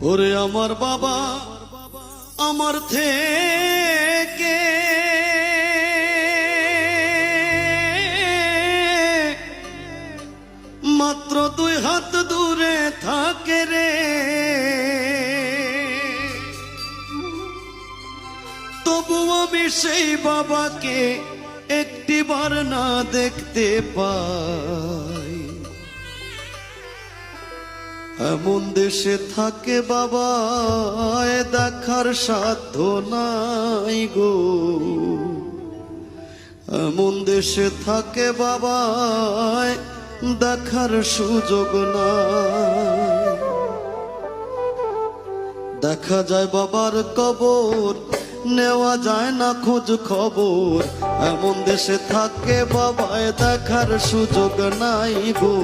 ওরে আমার বাবা আমার থেকে মাত্র 2 হাত দূরে থাকে রে, তবু আমি সেই বাবাকে একটিবার না দেখতে পাই। এমন দেশে থাকে বাবা দেখার সাধ্য নাই গো, এমন দেশে থাকে বাবা দেখার সুযোগ নাই। দেখা যায় বাবার কবর, নেওয়া যায় না খোঁজ খবর, এমন দেশে থাকে বাবা দেখার সুযোগ নাই গো।